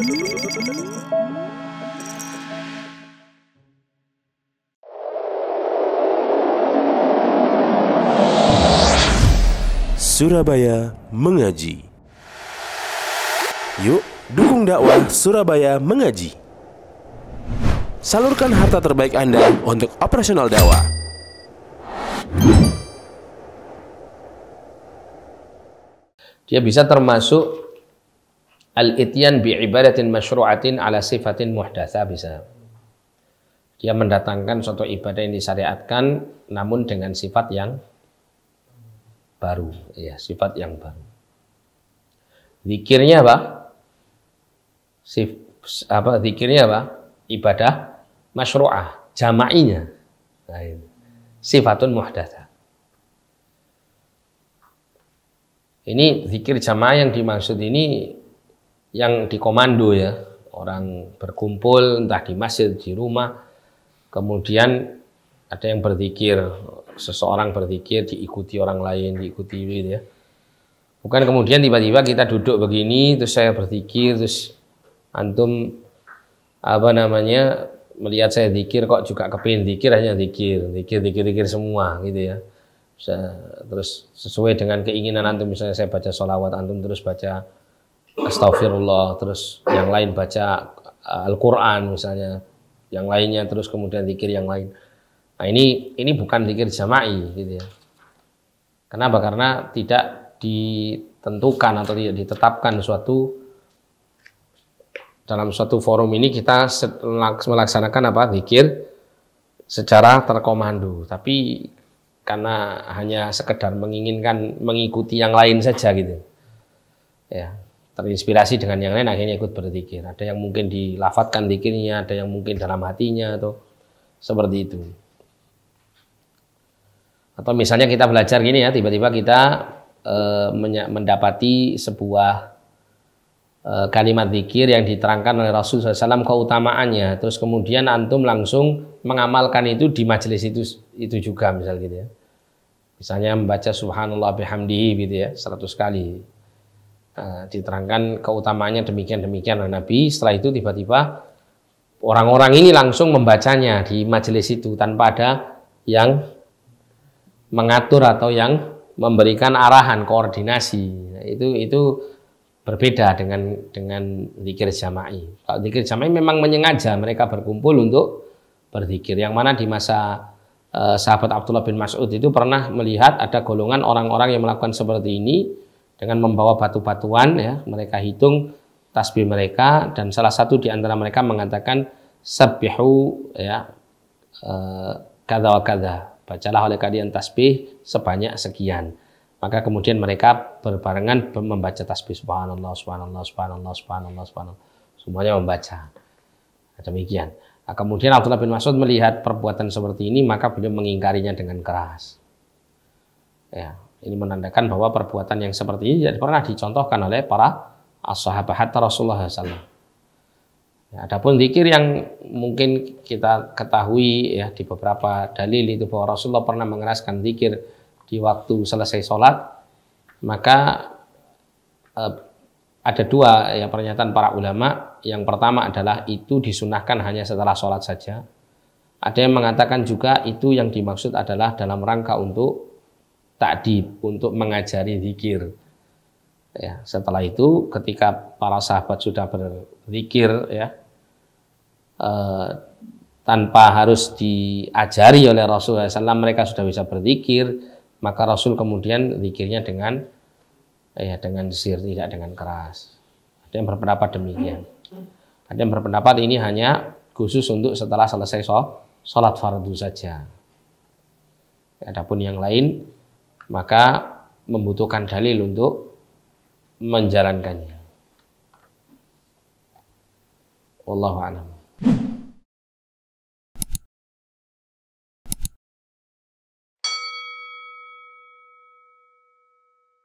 Surabaya Mengaji. Yuk, dukung dakwah Surabaya Mengaji. Salurkan harta terbaik Anda untuk operasional dakwah. Dia bisa termasuk al-ityan bi ibadatin masyru'atin ala sifatin muhdatsa, bisa. Dia mendatangkan suatu ibadah yang disyariatkan namun dengan sifat yang baru, ya, sifat yang baru. Zikirnya apa? Zikirnya apa? Ibadah masyru'ah, jama'inya. Nah, ini sifatun muhdatsa. Ini zikir jamaah yang dimaksud ini yang dikomando, ya. Orang berkumpul entah di masjid, di rumah, kemudian ada yang berzikir, seseorang berzikir diikuti orang lain, diikuti gitu, ya. Bukan kemudian tiba-tiba kita duduk begini terus saya berzikir terus antum melihat saya zikir kok juga kepingin zikir, hanya zikir semua gitu, ya. Terus sesuai dengan keinginan antum, misalnya saya baca sholawat, antum terus baca astagfirullah, terus yang lain baca Al-Quran misalnya, yang lainnya terus kemudian zikir yang lain. Nah, ini bukan zikir jama'i gitu, ya. Kenapa? Karena tidak ditentukan atau tidak ditetapkan dalam suatu forum ini kita melaksanakan zikir secara terkomando, tapi karena hanya sekedar menginginkan mengikuti yang lain saja gitu, ya, terinspirasi dengan yang lain akhirnya ikut berzikir. Ada yang mungkin dilafadzkan zikirnya, ada yang mungkin dalam hatinya atau seperti itu. Atau misalnya kita belajar gini, ya, tiba-tiba kita mendapati sebuah kalimat zikir yang diterangkan oleh Rasulullah SAW keutamaannya, terus kemudian antum langsung mengamalkan itu di majelis itu juga, misal gitu, ya. Misalnya membaca subhanallah bihamdihi gitu, ya, 100 kali. Diterangkan keutamaannya demikian oleh Nabi. Setelah itu tiba-tiba orang-orang ini langsung membacanya di majelis itu tanpa ada yang mengatur atau yang memberikan arahan, koordinasi. Nah, itu berbeda dengan zikir jama'i. Kalau zikir jama'i memang menyengaja mereka berkumpul untuk berzikir. Yang mana di masa sahabat Abdullah bin Mas'ud itu pernah melihat ada golongan orang-orang yang melakukan seperti ini dengan membawa batu-batuan, ya. Mereka hitung tasbih mereka dan salah satu di antara mereka mengatakan sabbihu, ya, kadza wa kadza. Bacalah oleh kalian tasbih sebanyak sekian. Maka kemudian mereka berbarengan membaca tasbih subhanallah, subhanallah, subhanallah, subhanallah, subhanallah. Semuanya membaca. Demikian. Nah, kemudian Abdullah bin Mas'ud melihat perbuatan seperti ini, maka beliau mengingkarinya dengan keras. Ya, ini menandakan bahwa perbuatan yang seperti ini tidak pernah dicontohkan oleh para sahabat hatta Rasulullah SAW. Adapun zikir yang mungkin kita ketahui, ya, di beberapa dalil itu bahwa Rasulullah pernah mengeraskan zikir di waktu selesai sholat, maka ada dua, ya, pernyataan para ulama. Yang pertama adalah itu disunahkan hanya setelah sholat saja. Ada yang mengatakan juga itu yang dimaksud adalah dalam rangka untuk ta'dib, untuk mengajari zikir. Ya, setelah itu ketika para sahabat sudah berzikir, ya, tanpa harus diajari oleh Rasulullah SAW, mereka sudah bisa berzikir, maka Rasul kemudian zikirnya dengan sir, tidak dengan keras. Ada yang berpendapat demikian. Ada yang berpendapat ini hanya khusus untuk setelah selesai sholat fardu saja. Adapun yang lain maka membutuhkan dalil untuk menjalankannya. Wallahu a'lam.